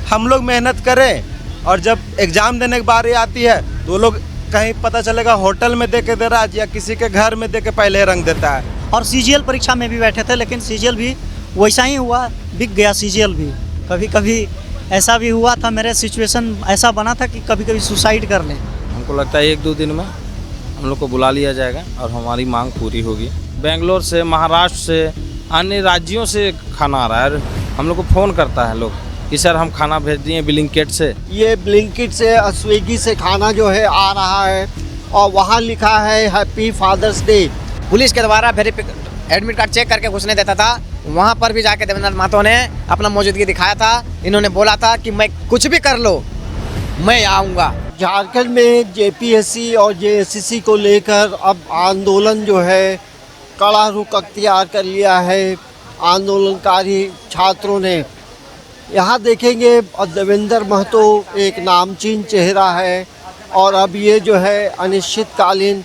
हम लोग मेहनत करें और जब एग्ज़ाम देने की बारी आती है तो वो लोग कहीं पता चलेगा होटल में दे के दे रहा है या किसी के घर में दे के पहले रंग देता है। और सीजीएल परीक्षा में भी बैठे थे, लेकिन सीजीएल भी वैसा ही हुआ, बिक गया सीजीएल भी। कभी कभी ऐसा भी हुआ था, मेरे सिचुएशन ऐसा बना था कि कभी कभी सुसाइड कर लें। हमको लगता है 1-2 दिन में हम लोग को बुला लिया जाएगा और हमारी मांग पूरी होगी। बेंगलोर से, महाराष्ट्र से, अन्य राज्यों से खाना आ रहा है। हम लोग को फ़ोन करता है लोग कि सर हम खाना भेज दिए ब्लिंकिट से। ये ब्लिंकिट से, स्विगी से खाना जो है आ रहा है और वहाँ लिखा है हैप्पी फादर्स डे। पुलिस के द्वारा एडमिट कार्ड चेक करके घुसने देता था। वहाँ पर भी जाके देवेंद्र महतो ने अपना मौजूदगी दिखाया था। इन्होंने बोला था कि मैं कुछ भी कर लो, मैं आऊँगा। झारखंड में जेपीएससी और जेएसएससी को लेकर अब आंदोलन जो है कड़ा रुख अख्तियार कर लिया है आंदोलनकारी छात्रों ने। यहाँ देखेंगे देवेंद्र महतो एक नामचीन चेहरा है और अब ये जो है अनिश्चितकालीन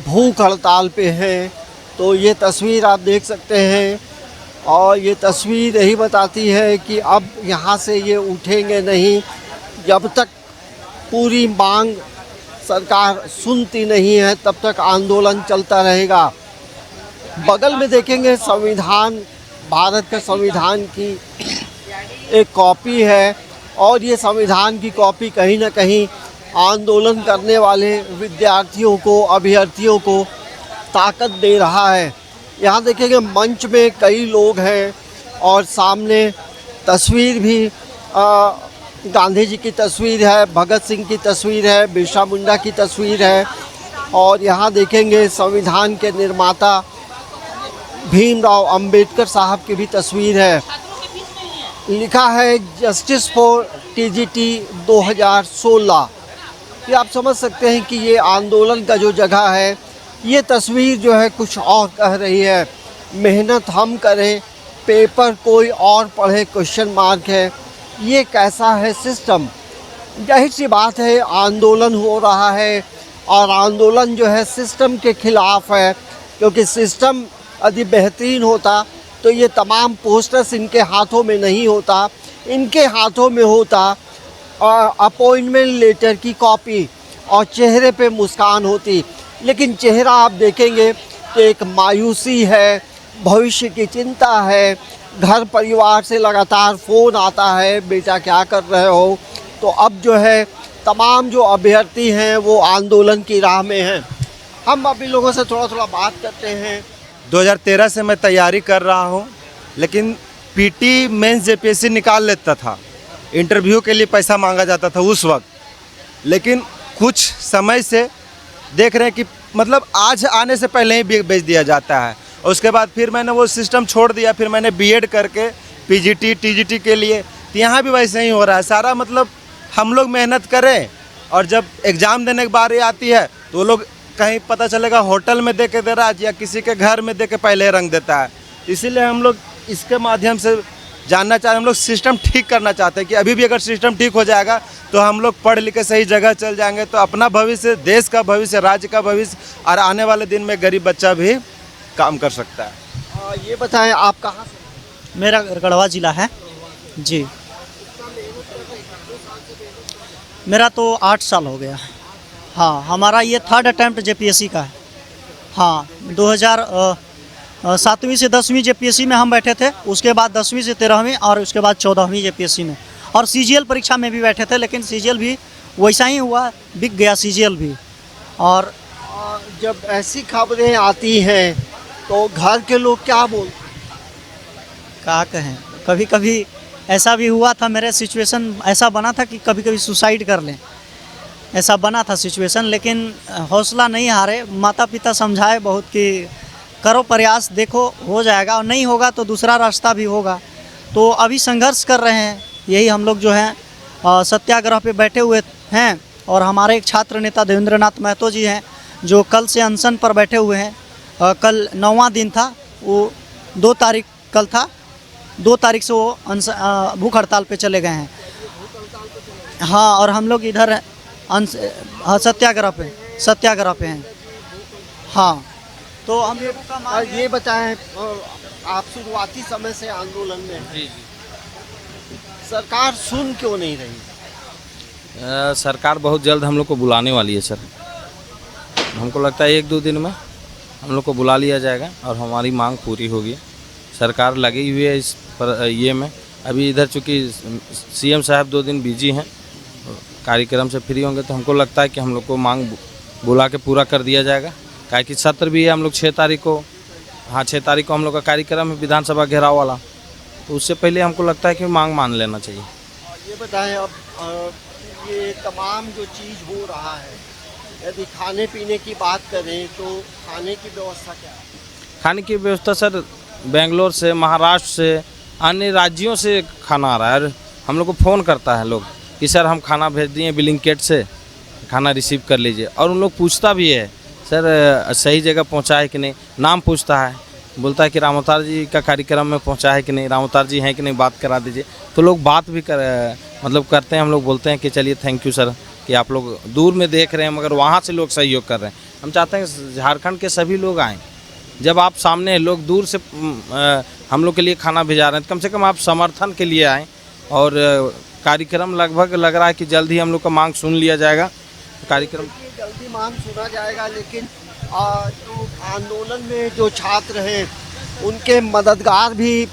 भूख हड़ताल पे हैं। तो ये तस्वीर आप देख सकते हैं और ये तस्वीर यही बताती है कि अब यहाँ से ये उठेंगे नहीं जब तक पूरी मांग सरकार सुनती नहीं है, तब तक आंदोलन चलता रहेगा। बगल में देखेंगे संविधान, भारत का संविधान की एक कॉपी है और ये संविधान की कॉपी कहीं ना कहीं आंदोलन करने वाले विद्यार्थियों को, अभ्यर्थियों को ताकत दे रहा है। यहाँ देखेंगे मंच में कई लोग हैं और सामने तस्वीर भी गांधी जी की तस्वीर है, भगत सिंह की तस्वीर है, बिरसा मुंडा की तस्वीर है और यहाँ देखेंगे संविधान के निर्माता भीमराव अंबेडकर साहब की भी तस्वीर है। लिखा है जस्टिस फॉर टीजीटी 2016। ये आप समझ सकते हैं कि ये आंदोलन का जो जगह है, ये तस्वीर जो है कुछ और कह रही है। मेहनत हम करें, पेपर कोई और पढ़े, क्वेश्चन मार्क है। ये कैसा है सिस्टम? जाहिर सी बात है आंदोलन हो रहा है और आंदोलन जो है सिस्टम के ख़िलाफ़ है, क्योंकि सिस्टम यदि बेहतरीन होता तो ये तमाम पोस्टर्स इनके हाथों में नहीं होता, इनके हाथों में होता अपॉइंटमेंट लेटर की कॉपी और चेहरे पे मुस्कान होती। लेकिन चेहरा आप देखेंगे तो एक मायूसी है, भविष्य की चिंता है, घर परिवार से लगातार फ़ोन आता है, बेटा क्या कर रहे हो। तो अब जो है तमाम जो अभ्यर्थी हैं वो आंदोलन की राह में हैं। हम अभी लोगों से थोड़ा थोड़ा बात करते हैं। 2013 से मैं तैयारी कर रहा हूँ, लेकिन पीटी मेंस जेपीएससी निकाल लेता था। इंटरव्यू के लिए पैसा मांगा जाता था उस वक्त, लेकिन कुछ समय से देख रहे हैं कि मतलब आज आने से पहले ही बेच दिया जाता है। और उसके बाद फिर मैंने वो सिस्टम छोड़ दिया। फिर मैंने बीएड करके पीजीटी टीजीटी के लिए, तो यहाँ भी वैसे ही हो रहा है सारा। मतलब हम लोग मेहनत करें और जब एग्ज़ाम देने की बारी आती है तो वो लोग कहीं पता चलेगा होटल में दे के दे रहा है या किसी के घर में दे के पहले रंग देता है। इसीलिए हम लोग इसके माध्यम से जानना चाहते हैं, हम लोग सिस्टम ठीक करना चाहते हैं कि अभी भी अगर सिस्टम ठीक हो जाएगा तो हम लोग पढ़ लिख के सही जगह चल जाएंगे, तो अपना भविष्य, देश का भविष्य, राज्य का भविष्य और आने वाले दिन में गरीब बच्चा भी काम कर सकता है। ये बताएं आप कहाँ से? मेरा गढ़वा ज़िला है जी। मेरा तो 8 साल हो गया। हाँ, हमारा ये 3rd अटैम्प्ट जेपीएससी का है। हाँ, 2007वीं से 10वीं जेपीएससी में हम बैठे थे, उसके बाद 10वीं से 13वीं और उसके बाद 14वीं जेपीएससी में, और सीजीएल परीक्षा में भी बैठे थे, लेकिन सीजीएल भी वैसा ही हुआ, बिक गया सीजीएल भी। और जब ऐसी खबरें आती हैं तो घर के लोग क्या बोलते? क्या कहें, कभी कभी ऐसा भी हुआ था, मेरे सिचुएशन ऐसा बना था कि कभी कभी सुसाइड कर लें, ऐसा बना था सिचुएशन। लेकिन हौसला नहीं हारे, माता पिता समझाए बहुत कि करो प्रयास, देखो हो जाएगा, और नहीं होगा तो दूसरा रास्ता भी होगा। तो अभी संघर्ष कर रहे हैं। यही हम लोग जो हैं सत्याग्रह पे बैठे हुए हैं, और हमारे एक छात्र नेता देवेंद्र नाथ महतो जी हैं जो कल से अनशन पर बैठे हुए हैं। कल 9वां दिन था, वो 2 तारीख कल था, 2 तारीख से वो भूख हड़ताल पे चले गए हैं। हाँ, और हम लोग इधर सत्याग्रह पे हैं। हाँ, तो हम ये बताएं, आप शुरुआती समय से आंदोलन में हैं। सरकार सुन क्यों नहीं रही? सरकार बहुत जल्द हम लोग को बुलाने वाली है सर। हमको लगता है 1-2 दिन में हम लोग को बुला लिया जाएगा और हमारी मांग पूरी होगी। सरकार लगी हुई है इस पर ये में। अभी इधर चूँकि सीएम साहब 2 दिन बिजी हैं, कार्यक्रम से फ्री होंगे तो हमको लगता है कि हम लोग को मांग बुला के पूरा कर दिया जाएगा। काहे कि सत्र भी है हम लोग 6 तारीख को, हाँ 6 तारीख को हम लोग का कार्यक्रम है विधानसभा घेराव वाला, तो उससे पहले हमको लगता है कि मांग मान लेना चाहिए। ये बताएं अब ये तमाम जो चीज़ हो रहा है, यदि खाने पीने की बात करें तो खाने की व्यवस्था क्या है? खाने की व्यवस्था सर बेंगलोर से, महाराष्ट्र से, अन्य राज्यों से खाना आ रहा है। और हम लोग को फ़ोन करता है लोग कि सर हम खाना भेज दिए ब्लिंकिट से, खाना रिसीव कर लीजिए। और उन लोग पूछता भी है सर सही जगह पहुंचा है कि नहीं, नाम पूछता है, बोलता है कि राम अवतार जी का कार्यक्रम में पहुंचा है कि नहीं, राम अवतार जी हैं कि नहीं, बात करा दीजिए। तो लोग बात भी करते हैं। हम लोग बोलते हैं कि चलिए थैंक यू सर कि आप लोग दूर में देख रहे हैं मगर वहाँ से लोग सहयोग कर रहे हैं। हम चाहते हैं झारखंड के सभी लोग आएँ। जब आप सामने हैं, लोग दूर से हम लोग के लिए खाना भिजा रहे हैं, कम से कम आप समर्थन के लिए आएँ। और कार्यक्रम लगभग लग रहा है कि जल्द ही हम लोग का मांग सुन लिया जाएगा। कार्यक्रम जल्दी मांग सुना जाएगा, लेकिन जो आंदोलन में जो छात्र हैं उनके मददगार भी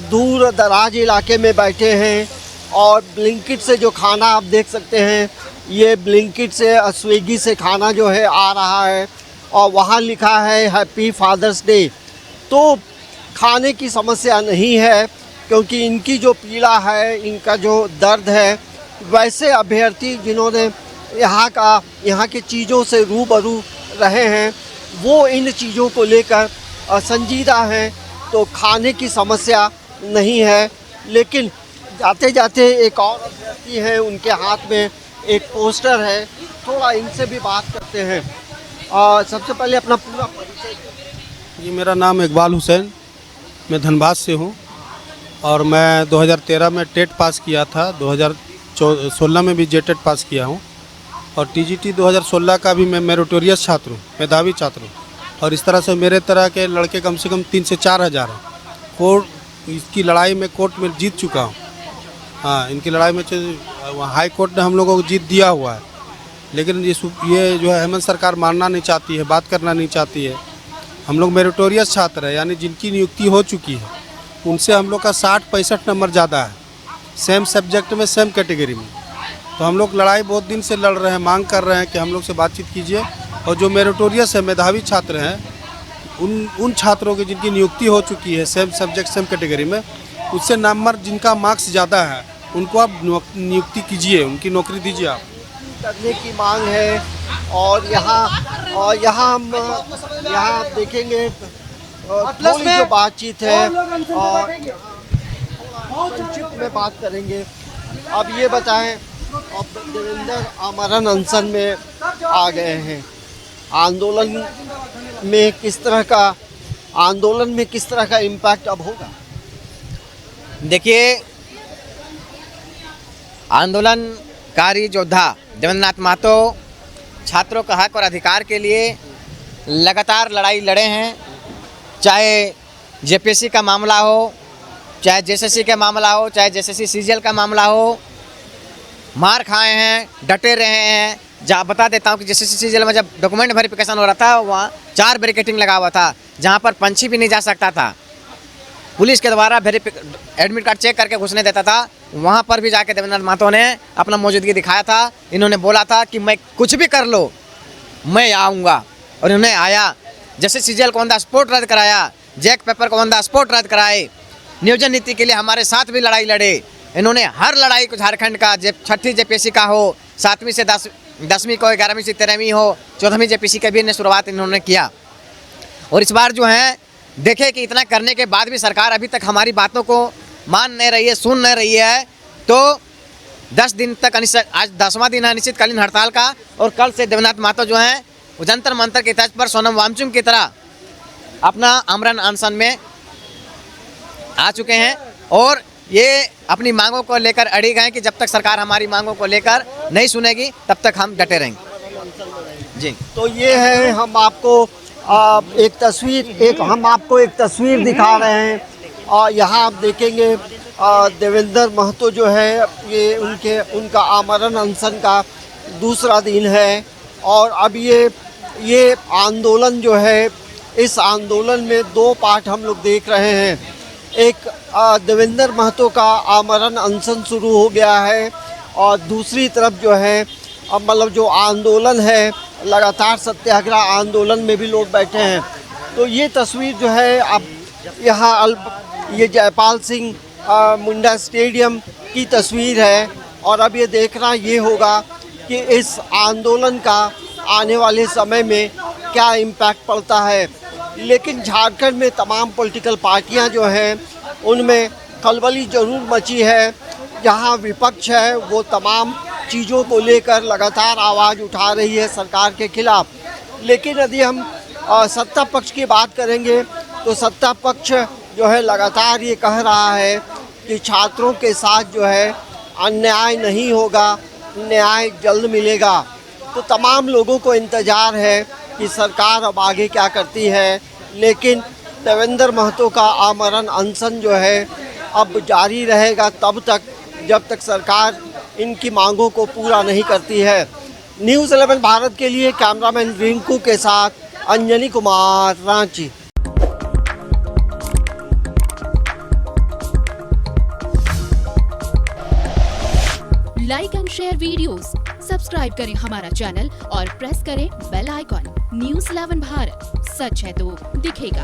दूर दराज इलाके में बैठे हैं। और ब्लिंकिट से जो खाना आप देख सकते हैं, ये ब्लिंकिट से स्विगी से खाना जो है आ रहा है और वहाँ लिखा है हैप्पी फादर्स डे। तो खाने की समस्या नहीं है, क्योंकि इनकी जो पीड़ा है, इनका जो दर्द है, वैसे अभ्यर्थी जिन्होंने यहाँ के चीज़ों से रूबरू रहे हैं वो इन चीज़ों को लेकर संजीदा हैं। तो खाने की समस्या नहीं है। लेकिन जाते जाते एक और अभ्यर्थी हैं, उनके हाथ में एक पोस्टर है, थोड़ा इनसे भी बात करते हैं। सबसे पहले अपना पूरा परिचय दें। जी, मेरा नाम इकबाल हुसैन, मैं धनबाद से हूँ और मैं 2013 में टेट पास किया था, 2016 में भी जेटेट पास किया हूँ और टीजीटी 2016 का भी मैं मेरिटोरियस छात्र हूँ, मेधावी छात्र हूँ। और इस तरह से मेरे तरह के लड़के कम से कम 3 से 4 हज़ार हैं। कोर्ट इसकी लड़ाई में कोर्ट में जीत चुका हूँ। हाँ, इनकी लड़ाई में हाई कोर्ट ने हम लोगों को जीत दिया हुआ है, लेकिन ये जो है हेमंत सरकार मानना नहीं चाहती है, बात करना नहीं चाहती है। हम लोग मेरिटोरियस छात्र हैं, यानी जिनकी नियुक्ति हो चुकी है, उनसे हम लोग का 60-65 नंबर ज़्यादा है, सेम सब्जेक्ट में, सेम कैटेगरी में। तो हम लोग लड़ाई बहुत दिन से लड़ रहे हैं, मांग कर रहे हैं कि हम लोग से बातचीत कीजिए। और जो मेरिटोरियस है, मेधावी छात्र हैं, उन छात्रों की जिनकी नियुक्ति हो चुकी है सेम सब्जेक्ट सेम कैटेगरी में, उससे नंबर जिनका मार्क्स ज़्यादा है उनको आप नियुक्ति कीजिए, उनकी नौकरी दीजिए आप करने की मांग है। और यहाँ हम आप देखेंगे थोड़ी जो बातचीत है और संक्षिप्त में बात करेंगे। अब ये बताएं, अब देवेंद्र आमरण अनशन में आ गए हैं, आंदोलन में किस तरह का इम्पैक्ट अब होगा? देखिए, आंदोलनकारी योद्धा देवेंद्रनाथ महतो छात्रों का हक और अधिकार के लिए लगातार लड़ाई लड़े हैं। चाहे जेपीएससी का मामला हो, चाहे जेएसएससी का मामला हो, चाहे जेएसएससी सीजीएल का मामला हो, मार खाए हैं, डटे रहे हैं। जहाँ बता देता हूँ कि जेएसएससी सीजीएल में जब डॉक्यूमेंट वेरिफिकेशन हो रहा था, वहाँ 4 बैरिकेडिंग लगा हुआ था, जहाँ पर पंछी भी नहीं जा सकता था। पुलिस के द्वारा एडमिट कार्ड चेक करके घुसने देता था। वहाँ पर भी जाके देवेंद्रनाथ महतो ने अपना मौजूदगी दिखाया था। इन्होंने बोला था कि मैं कुछ भी कर लो, मैं आऊँगा, और इन्होंने आया। जैसे सीजीएल को ऑन द स्पॉट रद्द कराया, जैक पेपर को ऑन द स्पॉट रद्द कराए, नियोजन नीति के लिए हमारे साथ भी लड़ाई लड़े। इन्होंने हर लड़ाई को, झारखंड का 6ठी जेपीएससी का हो, 7वीं से 10वीं को, 11वीं से 13वीं हो, 14वीं जेपीएससी का भी शुरुआत इन्होंने किया। और इस बार जो है देखे कि इतना करने के बाद भी सरकार अभी तक हमारी बातों को मान नहीं रही है, सुन नहीं रही है। तो 10 दिन तक आज 10वां दिन है अनिश्चितकालीन हड़ताल का। और कल से देवेंद्रनाथ महतो जो हैं जंतर मंतर के तर्ज पर सोनम वांगचुक की तरह अपना आमरण अनशन में आ चुके हैं और ये अपनी मांगों को लेकर अड़िग हैं कि जब तक सरकार हमारी मांगों को लेकर नहीं सुनेगी तब तक हम डटे रहेंगे। जी, तो ये है, हम आपको एक तस्वीर दिखा रहे हैं यहाँ आप देखेंगे देवेंद्र महतो जो है ये उनका आमरण अनशन का दूसरा दिन है। और अब ये आंदोलन जो है, इस आंदोलन में दो पार्ट हम लोग देख रहे हैं। एक देवेंद्र महतो का आमरण अनशन शुरू हो गया है और दूसरी तरफ जो है मतलब जो आंदोलन है, लगातार सत्याग्रह आंदोलन में भी लोग बैठे हैं। तो ये तस्वीर जो है अब यहाँ ये जयपाल सिंह मुंडा स्टेडियम की तस्वीर है। और अब ये देखना ये होगा कि इस आंदोलन का आने वाले समय में क्या इम्पैक्ट पड़ता है। लेकिन झारखंड में तमाम पॉलिटिकल पार्टियां जो हैं उनमें खलबली ज़रूर मची है। जहां विपक्ष है वो तमाम चीज़ों को लेकर लगातार आवाज़ उठा रही है सरकार के खिलाफ। लेकिन यदि हम सत्ता पक्ष की बात करेंगे तो सत्ता पक्ष जो है लगातार ये कह रहा है कि छात्रों के साथ जो है अन्याय नहीं होगा, न्याय जल्द मिलेगा। तो तमाम लोगों को इंतज़ार है कि सरकार अब आगे क्या करती है। लेकिन देवेंद्र महतो का आमरण अनशन जो है अब जारी रहेगा तब तक जब तक सरकार इनकी मांगों को पूरा नहीं करती है। न्यूज़ 11 भारत के लिए कैमरामैन रिंकू के साथ Anjani Kumar, Ranchi. Like and share videos, subscribe करें हमारा चैनल और प्रेस करें बेल आइकॉन। न्यूज़ 11 भारत, सच है तो दिखेगा।